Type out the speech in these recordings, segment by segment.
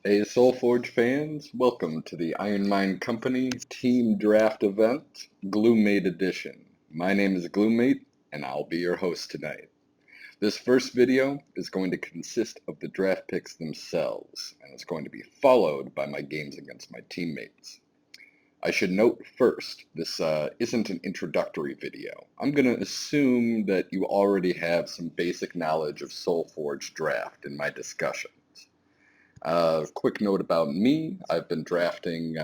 Hey, Soulforge fans, welcome to the Iron Mine Company Team Draft event, Gloommate Edition. My name is Gloommate, and I'll be your host tonight. This first video is going to consist of the draft picks themselves, and it's going to be followed by my games against my teammates. I should note first, this isn't an introductory video. I'm going to assume that you already have some basic knowledge of Soulforge Draft in my discussion. Quick note about me, I've been drafting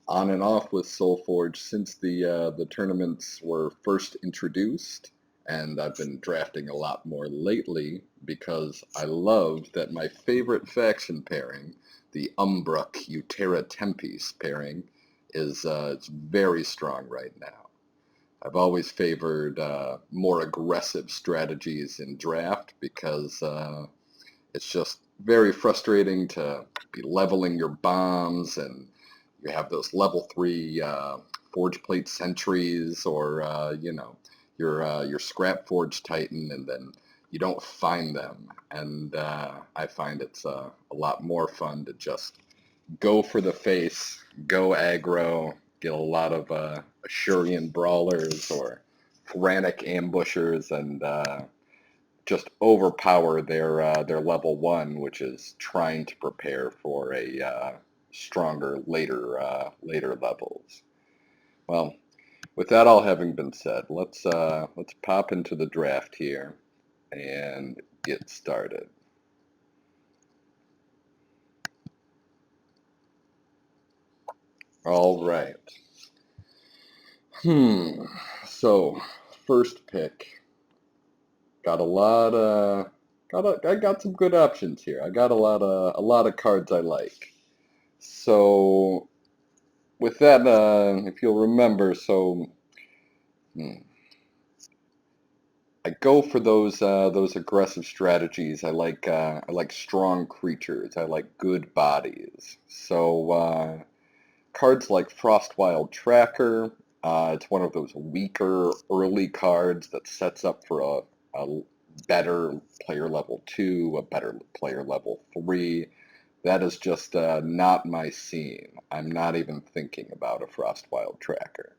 on and off with SoulForge since the tournaments were first introduced, and I've been drafting a lot more lately because I love that my favorite faction pairing, the Umbruk Utera Tempest pairing, is it's very strong right now. I've always favored more aggressive strategies in draft because it's just very frustrating to be leveling your bombs, and you have those level 3 forge plate sentries, or your scrap forge titan, and then you don't find them. And I find it's a lot more fun to just go for the face, go aggro, get a lot of Ashurian brawlers or frantic ambushers, and just overpower their level 1, which is trying to prepare for a stronger later levels. Well, with that all having been said, let's pop into the draft here and get started. All right. So first pick. Got a lot I got some good options here. I got a lot of cards I like. So with that, if you'll remember, I go for those aggressive strategies. I like strong creatures. I like good bodies. So cards like Frostwild Tracker. It's one of those weaker early cards that sets up for a better player level 2, a better player level 3. That is just not my scene. I'm not even thinking about a Frostwild Tracker.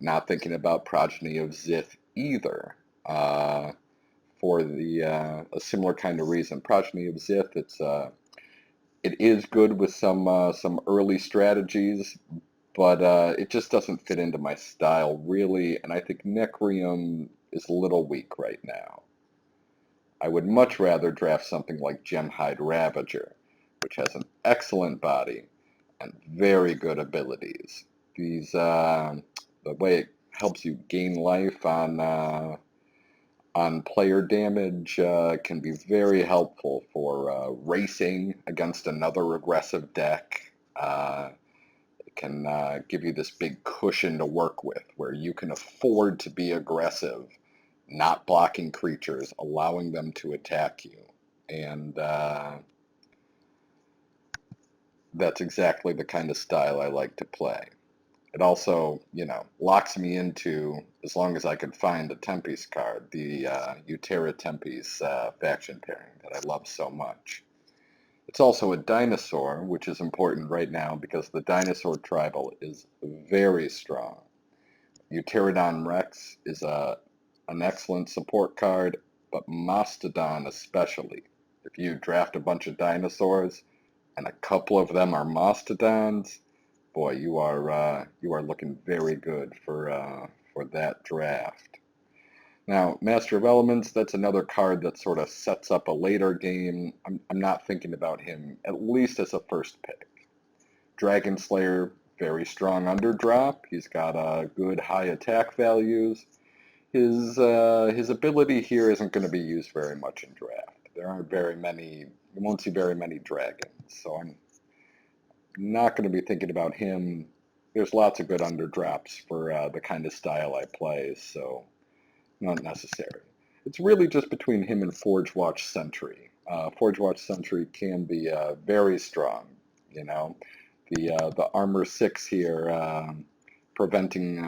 Not thinking about Progeny of Zith either. For a similar kind of reason. Progeny of Zith, it is good with some early strategies, but it just doesn't fit into my style really, and I think Necrium is a little weak right now. I would much rather draft something like Gemhide Ravager, which has an excellent body and very good abilities. The way it helps you gain life on player damage can be very helpful for racing against another aggressive deck. It can give you this big cushion to work with where you can afford to be aggressive, not blocking creatures, allowing them to attack you. And that's exactly the kind of style I like to play. It also, locks me into, as long as I can find a Tempest card, the Utera Tempest faction pairing that I love so much. It's also a dinosaur, which is important right now because the dinosaur tribal is very strong. Pterodon Rex is an excellent support card, but Mastodon especially. If you draft a bunch of dinosaurs and a couple of them are Mastodons, boy, you are looking very good for that draft. Now, Master of Elements, that's another card that sort of sets up a later game. I'm not thinking about him, at least as a first pick. Dragon Slayer, very strong underdrop. He's got good high attack values. His ability here isn't going to be used very much in draft. There aren't very many, you won't see very many dragons, so I'm not going to be thinking about him. There's lots of good underdrops for the kind of style I play, so not necessary. It's really just between him and Forge Watch Sentry. Forge Watch Sentry can be very strong, you know. The armor 6 here, preventing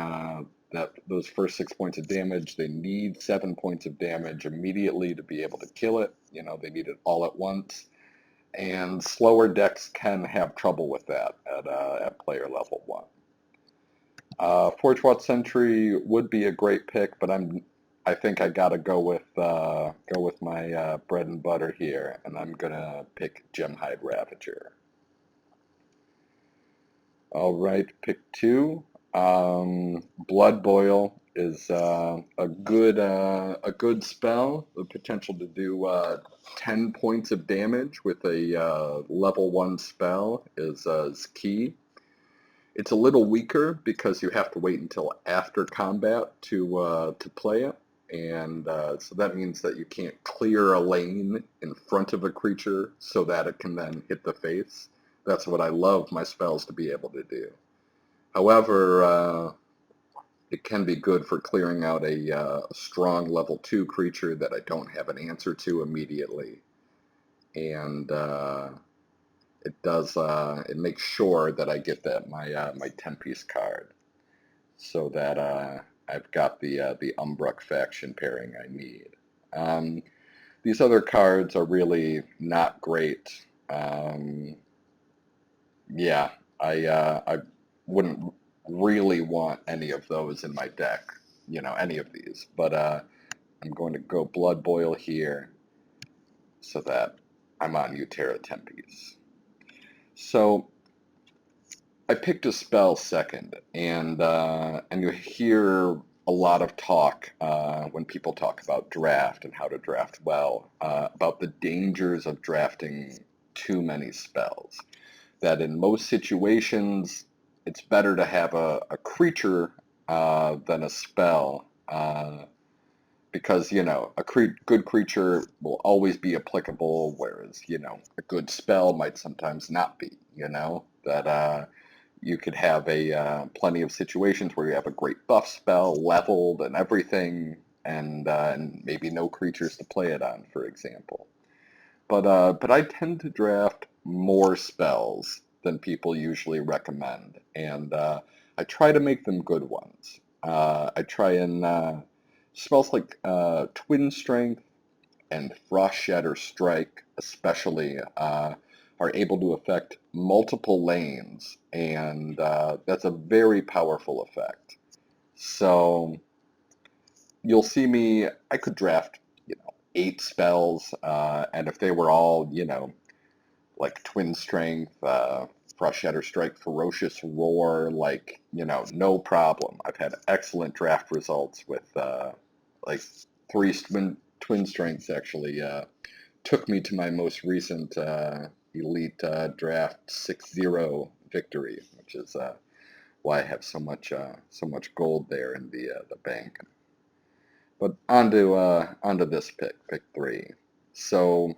those first 6 points of damage. They need 7 points of damage immediately to be able to kill it. They need it all at once. and slower decks can have trouble with that at player level 1. Forge Watch Sentry would be a great pick, but I think I gotta go with my bread and butter here, and I'm gonna pick Gemhide Ravager. All right, pick 2. Blood Boil is a good spell. The potential to do 10 points of damage with a level 1 spell is key. It's a little weaker because you have to wait until after combat to play it, and so that means that you can't clear a lane in front of a creature so that it can then hit the face. That's what I love my spells to be able to do. However, it can be good for clearing out a strong level 2 creature that I don't have an answer to immediately, and it makes sure that I get that my 10-piece card, so that I've got the Umbrook faction pairing I need. These other cards are really not great. Yeah, I wouldn't really want any of those in my deck, any of these. But I'm going to go Blood Boil here so that I'm on Utera 10-piece. So I picked a spell second, and you hear a lot of talk when people talk about draft and how to draft well, about the dangers of drafting too many spells. That in most situations, it's better to have a creature than a spell, because, good creature will always be applicable, whereas, a good spell might sometimes not be, that you could have plenty of situations where you have a great buff spell leveled and everything, and maybe no creatures to play it on, for example. But I tend to draft more spells than people usually recommend, and I try to make them good ones. I try and spells like Twin Strength and Frost Shatter Strike, especially, are able to affect multiple lanes, and that's a very powerful effect. So you'll see me. I could draft, 8 spells, and if they were all, like Twin Strength, Frost Shatter Strike, Ferocious Roar, like, no problem. I've had excellent draft results with like 3 twin Strengths actually took me to my most recent Elite Draft 6-0 victory, which is why I have so much gold there in the bank. But onto this pick 3. So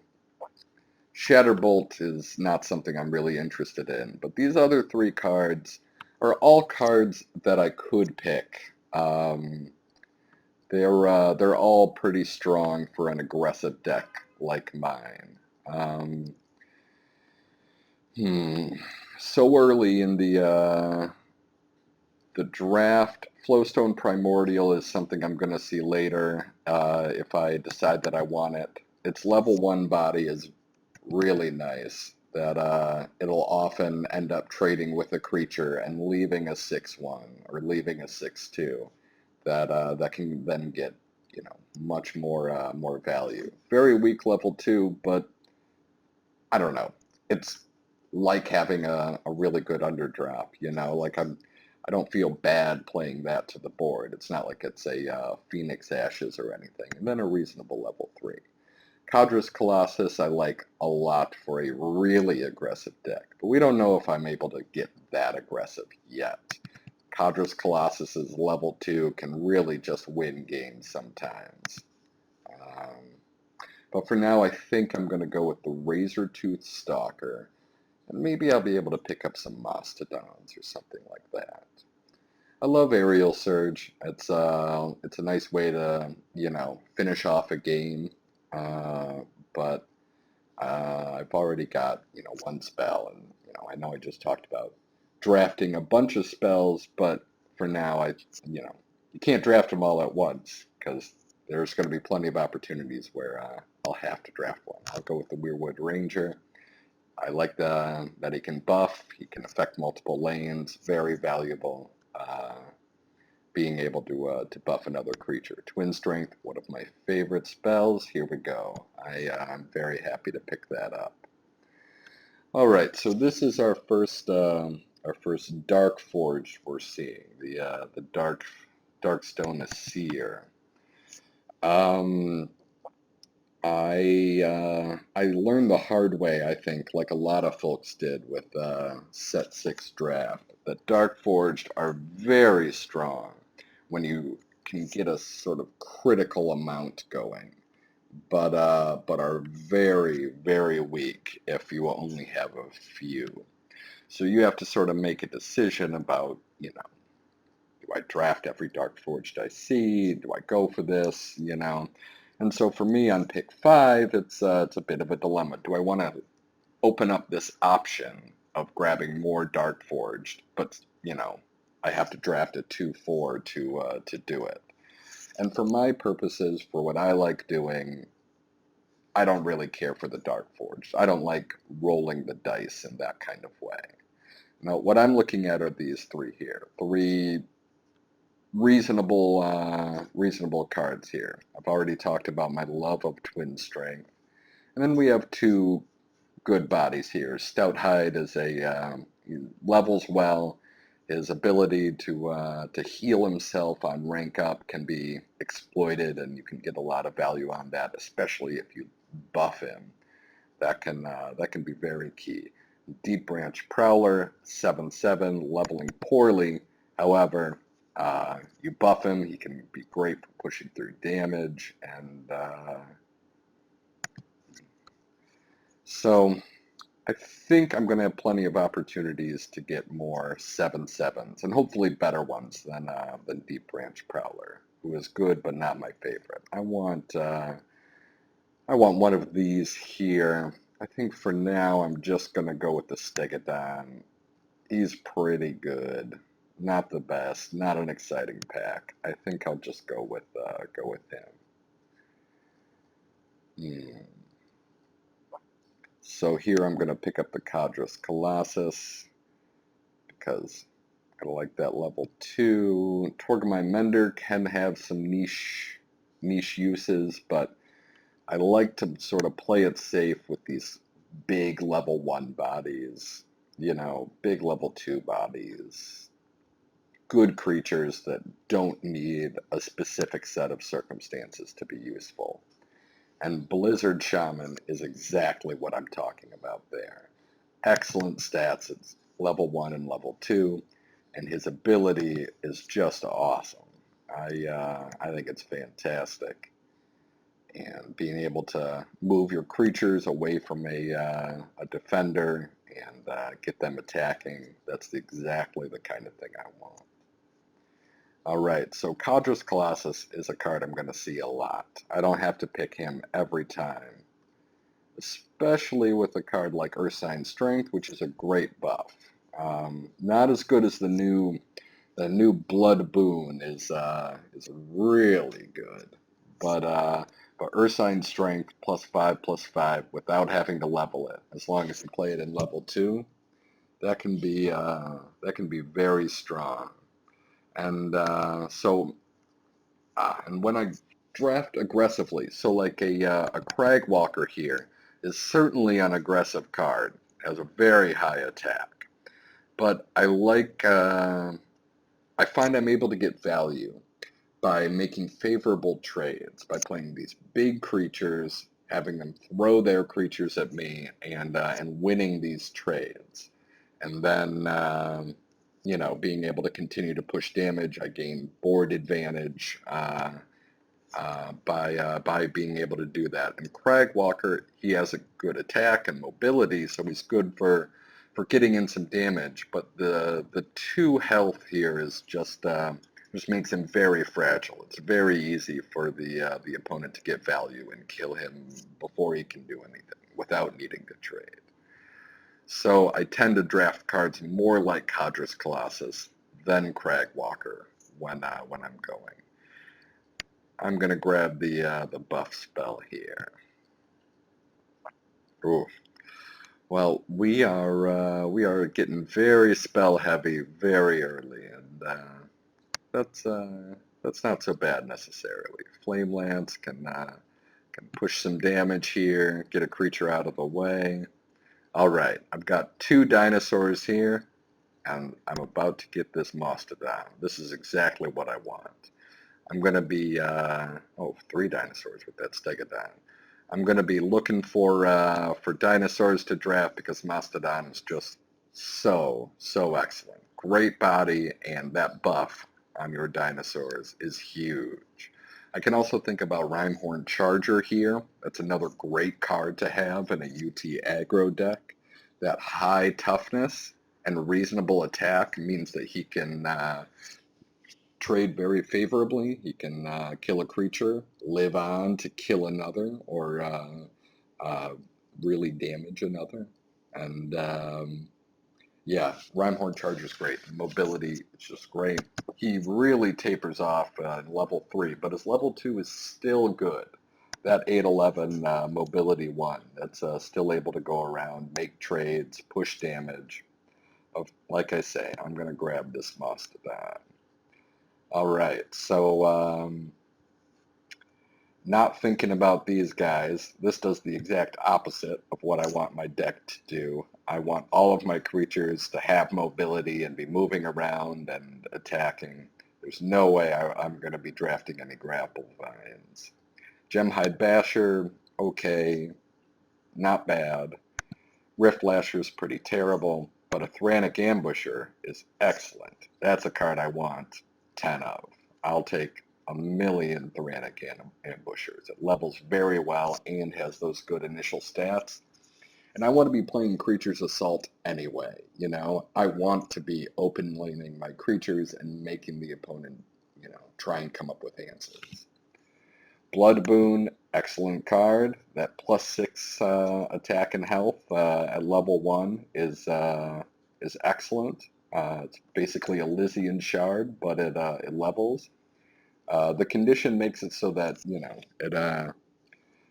Shatterbolt is not something I'm really interested in, but these other 3 cards are all cards that I could pick. They're all pretty strong for an aggressive deck like mine. So early in the draft, Flowstone Primordial is something I'm going to see later if I decide that I want it. Its level 1 body is really nice, that it'll often end up trading with a creature and leaving a 6-1 or leaving a 6-2 that can then get, much more value. Very weak level 2, but I don't know. It's like having a really good underdrop, like I don't feel bad playing that to the board. It's not like it's a Phoenix Ashes or anything. And then a reasonable level 3. Kadris Colossus I like a lot for a really aggressive deck, but we don't know if I'm able to get that aggressive yet. Kadris Colossus's level 2 can really just win games sometimes. But for now, I think I'm going to go with the Razortooth Stalker, and maybe I'll be able to pick up some Mastodons or something like that. I love Aerial Surge. It's a nice way to, finish off a game. But I've already got, 1 spell, and, I know I just talked about drafting a bunch of spells, but for now, you can't draft them all at once, because there's going to be plenty of opportunities where I'll have to draft one. I'll go with the Weirwood Ranger, I like that he can buff, he can affect multiple lanes, very valuable. Being able to buff another creature. Twin Strength, one of my favorite spells. Here we go. I'm very happy to pick that up. All right, so this is our first Dark Forge we're seeing, the Darkstone Seer. I learned the hard way, I think, like a lot of folks did with Set 6 draft, that Dark Forged are very strong when you can get a sort of critical amount going, but are very, very weak if you only have a few. So you have to sort of make a decision about, do I draft every Dark Forged I see? Do I go for this? And so for me on pick 5, it's a bit of a dilemma. Do I want to open up this option of grabbing more Dark Forged, but I have to draft a 2/4 to do it. And for my purposes, for what I like doing, I don't really care for the Dark Forged. I don't like rolling the dice in that kind of way. Now, what I'm looking at are these three here. Three reasonable cards here. I've already talked about my love of Twin Strength. And then we have two good bodies here. Stout Hide is he levels well. His ability to heal himself on rank up can be exploited, and you can get a lot of value on that, especially if you buff him. That can be very key. Deep Branch Prowler, 7/7, leveling poorly. However, you buff him, he can be great for pushing through damage, and so I think I'm going to have plenty of opportunities to get more 7/7s, and hopefully better ones than Deep Branch Prowler, who is good but not my favorite. I want one of these here. I think for now I'm just going to go with the Stegodon. He's pretty good. Not the best, not an exciting pack. I think I'll just go with him. Hmm. So here I'm going to pick up the Cadras Colossus because I like that level 2. Torgmai Mender can have some niche uses, but I like to sort of play it safe with these big level 1 bodies, big level 2 bodies, good creatures that don't need a specific set of circumstances to be useful. And Blizzard Shaman is exactly what I'm talking about there. Excellent stats, it's level 1 and level 2, and his ability is just awesome. I think it's fantastic. And being able to move your creatures away from a defender and get them attacking, that's exactly the kind of thing I want. All right, so Cadras Colossus is a card I'm going to see a lot. I don't have to pick him every time, especially with a card like Ursine Strength, which is a great buff. Not as good as the new Blood Boon is really good, but Ursine Strength +5/+5 without having to level it, as long as you play it in level 2, that can be very strong. And and when I draft aggressively, so like a Cragwalker here is certainly an aggressive card, has a very high attack, but I find I'm able to get value by making favorable trades, by playing these big creatures, having them throw their creatures at me, and winning these trades. And then, being able to continue to push damage, I gain board advantage by being able to do that. And Cragwalker, he has a good attack and mobility, so he's good for getting in some damage. But the 2 health here is just makes him very fragile. It's very easy for the opponent to get value and kill him before he can do anything without needing to trade. So I tend to draft cards more like Cadras Colossus than Cragwalker when I'm going. I'm going to grab the buff spell here. Ooh. Well, we are getting very spell heavy very early, and that's that's not so bad necessarily. Flame Lance can push some damage here, get a creature out of the way. All right, I've got two dinosaurs here, and I'm about to get this Mastodon. This is exactly what I want. I'm going to be, three dinosaurs with that Stegodon. I'm going to be looking for dinosaurs to draft because Mastodon is just so excellent. Great body, and that buff on your dinosaurs is huge. I can also think about Rhyhorn Charger here. That's another great card to have in a UT aggro deck. That high toughness and reasonable attack means that he can trade very favorably. He can kill a creature, live on to kill another, or uh, really damage another. And yeah, Rhyhorn Charger is great. Mobility is just great. He really tapers off in level 3, but his level 2 is still good. That 811 mobility 1, that's still able to go around, make trades, push damage. Like I say, I'm going to grab this Mastodon. All right, so not thinking about these guys, this does the exact opposite of what I want my deck to do. I want all of my creatures to have mobility and be moving around and attacking. There's no way I'm going to be drafting any grapple vines. Gemhide Basher, okay, not bad. Rift Lasher is pretty terrible, but a Thranic Ambusher is excellent. That's a card I want 10 of. I'll take a million Thranic Ambushers. It levels very well and has those good initial stats. And I want to be playing Creatures Assault anyway. You know, I want to be open laning my creatures and making the opponent, try and come up with answers. Blood Boon, excellent card. That +6 attack and health at level 1 is excellent. It's basically a Lysian shard, but it levels. The condition makes it so that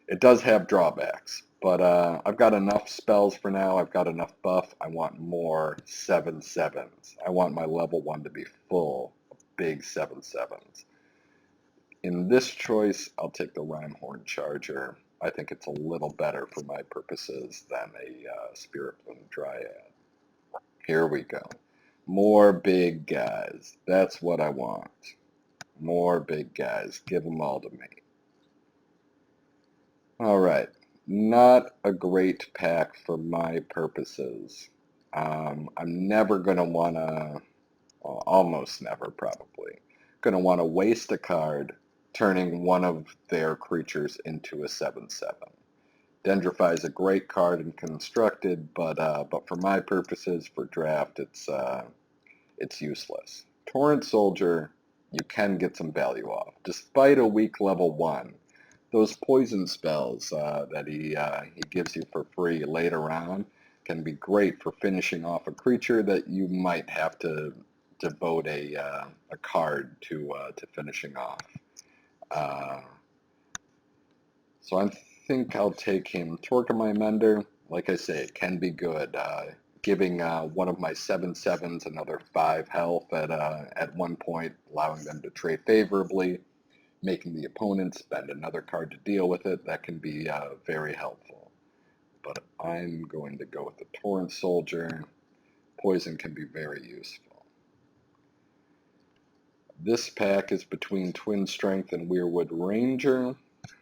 it does have drawbacks, but I've got enough spells for now. I've got enough buff. I want more 7/7s. I want my level 1 to be full of big 7/7s. In this choice, I'll take the Rhyhorn Charger. I think it's a little better for my purposes than a Spirit Bloom Dryad. Here we go. More big guys. That's what I want. More big guys. Give them all to me. All right. Not a great pack for my purposes. I'm never going to want to, well, almost never probably, going to want to waste a card turning one of their creatures into a 7/7. Dendrify is a great card and constructed, but for my purposes for draft, it's useless. Torrent Soldier, you can get some value off, despite a weak level 1. Those poison spells that he gives you for free later on can be great for finishing off a creature that you might have to devote a card to finishing off. Uh, so I think I'll take him. Torquemine Mender, like I say, it can be good. Giving one of my 7/7s another 5 health at one point, allowing them to trade favorably, making the opponent spend another card to deal with it, that can be very helpful. But I'm going to go with the Torrent Soldier. Poison can be very useful. This pack is between Twin Strength and Weirwood Ranger.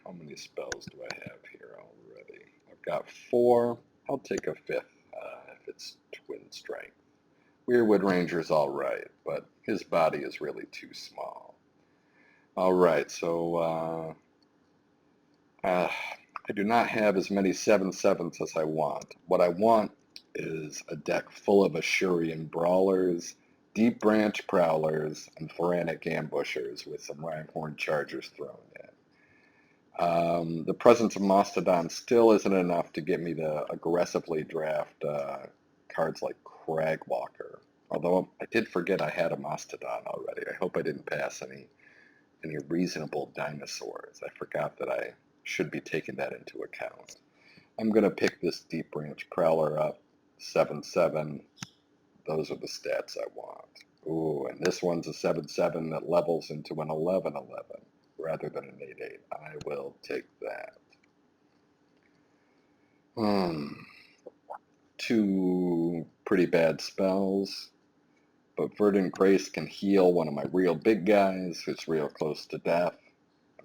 How many spells do I have here already? I've got 4. I'll take a 5th if it's Twin Strength. Weirwood Ranger's alright, but his body is really too small. Alright, so I do not have as many 7/7s as I want. What I want is a deck full of Ashurian Brawlers, Deep Branch Prowlers, and Thranic Ambushers with some Rhyhorn Chargers thrown in. The presence of Mastodon still isn't enough to get me to aggressively draft cards like Cragwalker. Although I did forget I had a Mastodon already. I hope I didn't pass any reasonable dinosaurs. I forgot that I should be taking that into account. I'm going to pick this Deep Branch Prowler up. 7/7. Those are the stats I want. Ooh, and this one's a 7/7 that levels into an 11/11 rather than an 8/8. I will take that. Two pretty bad spells, but Verdant Grace can heal one of my real big guys who's real close to death.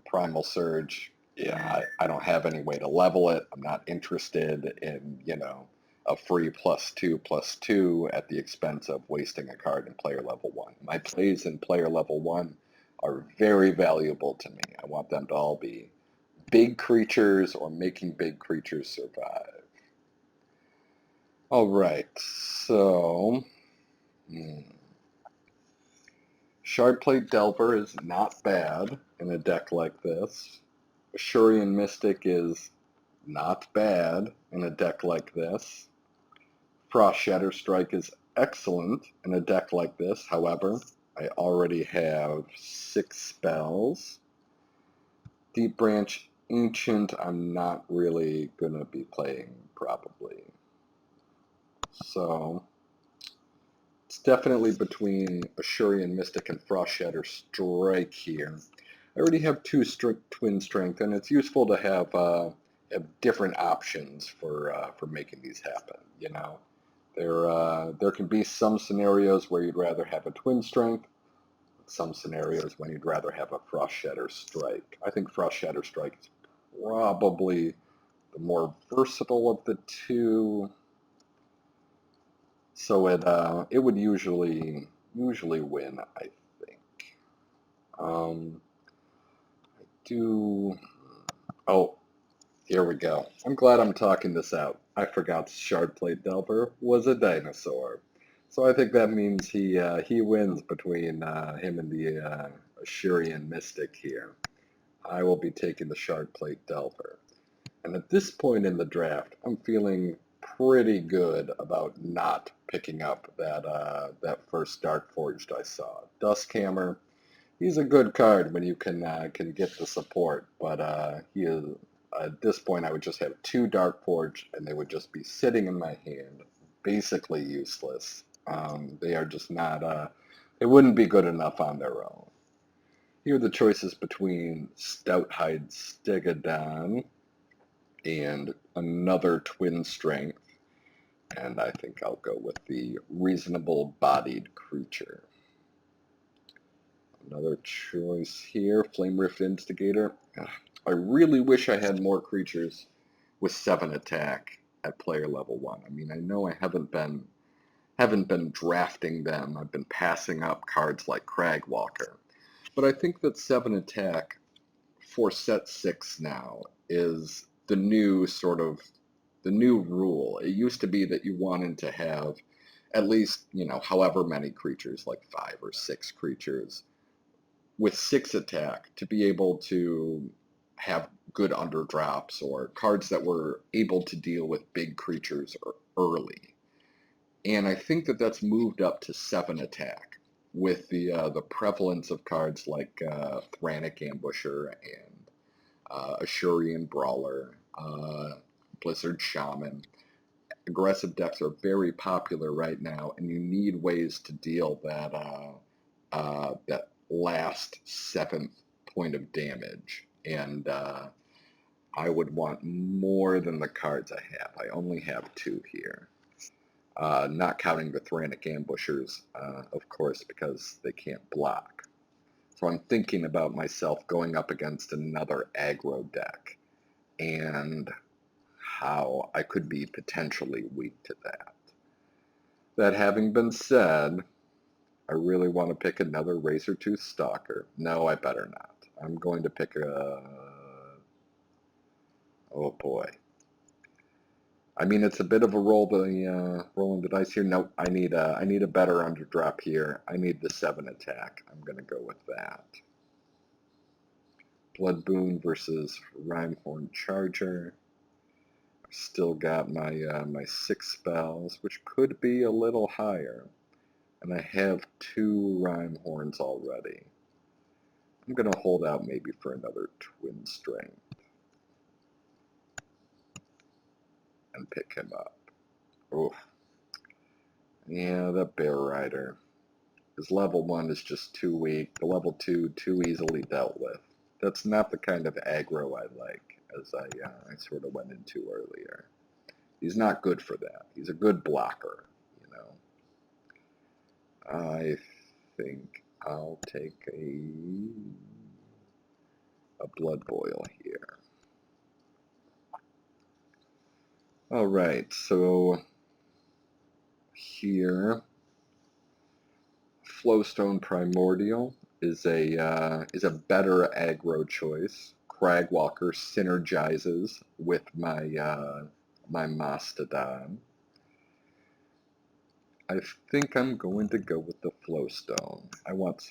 Primal Surge, yeah, I don't have any way to level it. I'm not interested in, a free +2/+2 at the expense of wasting a card in player level 1. My plays in player level 1 are very valuable to me. I want them to all be big creatures or making big creatures survive. All right, so Shardplate Delver is not bad in a deck like this. Ashurian Mystic is not bad in a deck like this. Frost Shatter Strike is excellent in a deck like this. However, I already have 6 spells. Deep Branch Ancient, I'm not really going to be playing, probably. So, it's definitely between Ashurian Mystic and Frost Shatter Strike here. I already have 2 Twin Strength, and it's useful to have different options for making these happen. There can be some scenarios where you'd rather have a Twin Strength, some scenarios when you'd rather have a Frost Shatter Strike. I think Frost Shatter Strike is probably the more versatile of the two, so it would usually win, I think. I do. Oh, here we go. I'm glad I'm talking this out. I forgot Shardplate Delver was a dinosaur. So I think that means he wins between him and the Ashurian Mystic here. I will be taking the Shardplate Delver. And at this point in the draft, I'm feeling pretty good about not picking up that first Dark Forged I saw. Duskhammer, he's a good card when you can get the support, but he is, at this point I would just have 2 Dark Forged and they would just be sitting in my hand, basically useless. They are just not, they wouldn't be good enough on their own. Here are the choices between Stouthide Stegodon and another Twin Strength, and I think I'll go with the Reasonable Bodied Creature. Another choice here, Flame Rift Instigator. I really wish I had more creatures with 7 attack at player level 1. I mean, I know I haven't been drafting them. I've been passing up cards like Cragwalker. But I think that 7 attack for set 6 now is the new rule. It used to be that you wanted to have at least, however many creatures, like 5 or 6 creatures with 6 attack to be able to have good underdrops or cards that were able to deal with big creatures early. And I think that that's moved up to 7 attack with the prevalence of cards like Thranic Ambusher and Ashurian Brawler, Blizzard Shaman. Aggressive decks are very popular right now, and you need ways to deal that last 7th point of damage. And I would want more than the cards I have. I only have 2 here. Not counting the Thranic Ambushers, of course, because they can't block. So I'm thinking about myself going up against another aggro deck and how I could be potentially weak to that. That having been said, I really want to pick another Razortooth Stalker. No, I better not. I'm going to pick oh boy. I mean, it's a bit of a rolling the dice here. Nope, I need a better underdrop here. I need the 7 attack. I'm going to go with that. Blood Boon versus Rhyhorn Charger. Still got my 6 spells, which could be a little higher. And I have 2 Rhyhorns already. I'm going to hold out maybe for another Twin Strength. and pick him up. Oof. Yeah, the Bear Rider. His level 1 is just too weak. The level 2, too easily dealt with. That's not the kind of aggro I like, as I sort of went into earlier. He's not good for that. He's a good blocker, you know. I think I'll take a Blood Boil here. All right, so here, Flowstone Primordial is a better aggro choice. Cragwalker synergizes with my Mastodon. I think I'm going to go with the Flowstone. I want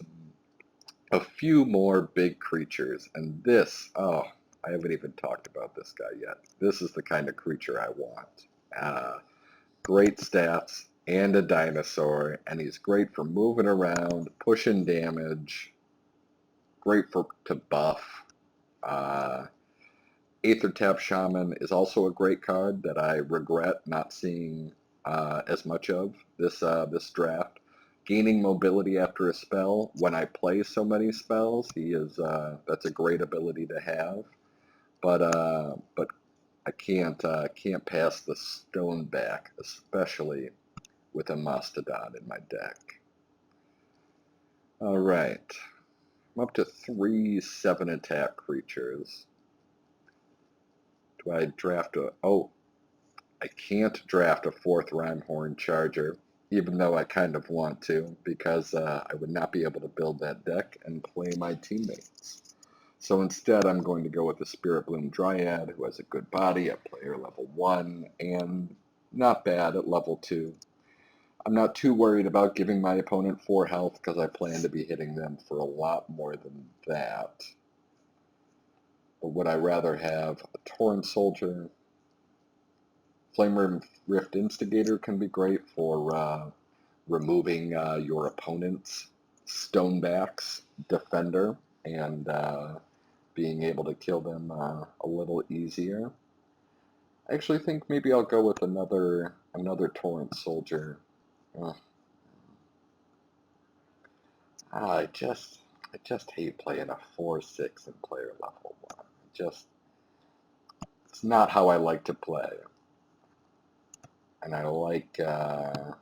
a few more big creatures, and this, oh, I haven't even talked about this guy yet. This is the kind of creature I want. Great stats and a dinosaur, and he's great for moving around, pushing damage, great to buff. Aethertap Shaman is also a great card that I regret not seeing as much of this draft. Gaining mobility after a spell. When I play so many spells, that's a great ability to have. But I can't pass the stone back, especially with a Mastodon in my deck. All right, I'm up to 3 7-attack creatures. Do I draft a... Oh, I can't draft a 4th Rhymehorn Charger, even though I kind of want to, because I would not be able to build that deck and play my teammates. So instead, I'm going to go with the Spirit Bloom Dryad, who has a good body at player level 1, and not bad at level 2. I'm not too worried about giving my opponent 4 health, because I plan to be hitting them for a lot more than that. But would I rather have a Torrent Soldier? Flame Rift Instigator can be great for removing your opponent's Stonebacks Defender and being able to kill them a little easier. I actually think maybe I'll go with another Torrent Soldier. I just hate playing a 4/6 in player level 1. It's not how I like to play. And I like, I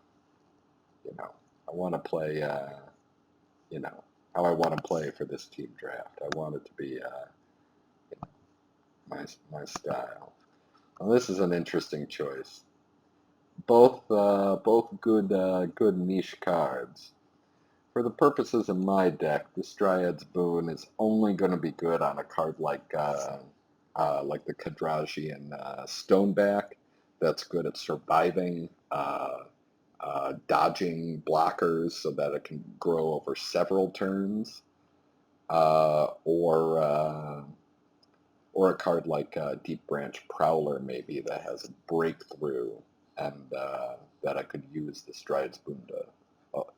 want to play, how I want to play for this team draft. I want it to be my style. Well, this is an interesting choice. Both good niche cards. For the purposes of my deck, this Dryad's Boon is only going to be good on a card like the Kadrajian Stoneback. That's good at surviving, dodging blockers so that it can grow over several turns, or a card like Deep Branch Prowler maybe that has a breakthrough, and that I could use the Stride's Boon to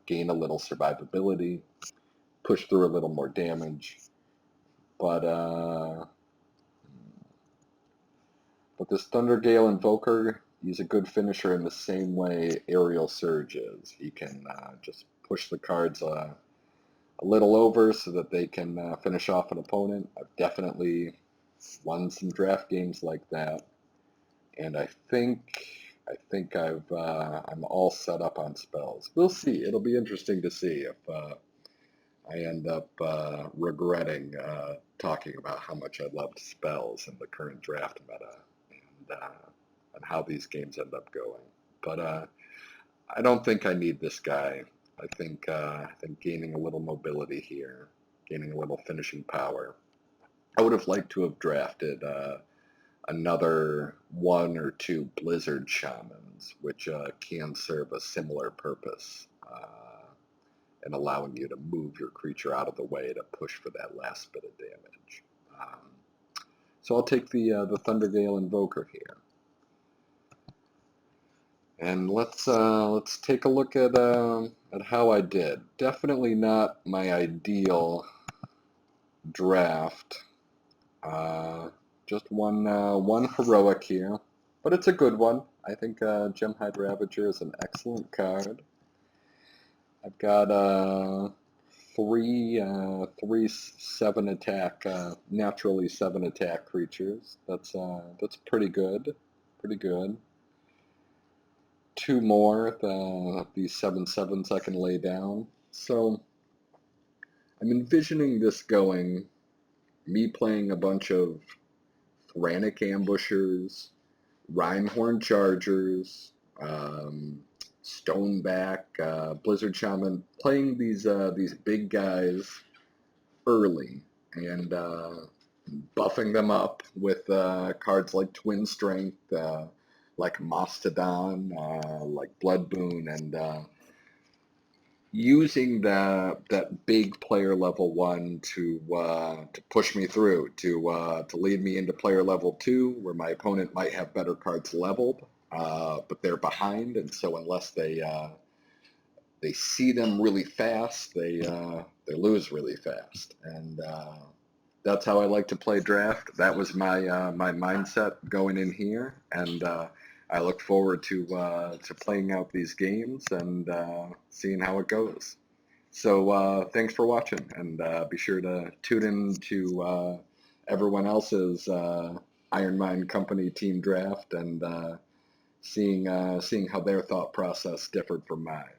gain a little survivability, push through a little more damage. But this Thundergale Invoker, he's a good finisher in the same way Aerial Surge is. He can just push the cards a little over so that they can finish off an opponent. I've definitely won some draft games like that, and I think I'm all set up on spells. We'll see. It'll be interesting to see if I end up regretting talking about how much I loved spells in the current draft meta, and how these games end up going. But I don't think I need this guy. I think gaining a little mobility here, gaining a little finishing power. I would have liked to have drafted another 1 or 2 Blizzard Shamans, which can serve a similar purpose in allowing you to move your creature out of the way to push for that last bit of damage. So I'll take the Thundergale Invoker here. And let's take a look at how I did. Definitely not my ideal draft. Just one heroic here. but it's a good one. I think Gemhide Ravager is an excellent card. I've got three 7 attack, naturally 7 attack creatures. That's pretty good, pretty good. Two more these 7/7s I can lay down. So I'm envisioning this going, me playing a bunch of Thrantic Ambushers, Rhyhorn Chargers, Stoneback, Blizzard Shaman, playing these big guys early and buffing them up with cards like Twin Strength, like Mastodon, like Blood Boon, and using that big player level 1 to push me through, to lead me into player level 2, where my opponent might have better cards leveled, but they're behind, and so unless they see them really fast, they lose really fast, and that's how I like to play draft. That was my mindset going in here, and I look forward to playing out these games and seeing how it goes. So thanks for watching, and be sure to tune in to everyone else's Iron Mind Company team draft and seeing how their thought process differed from mine.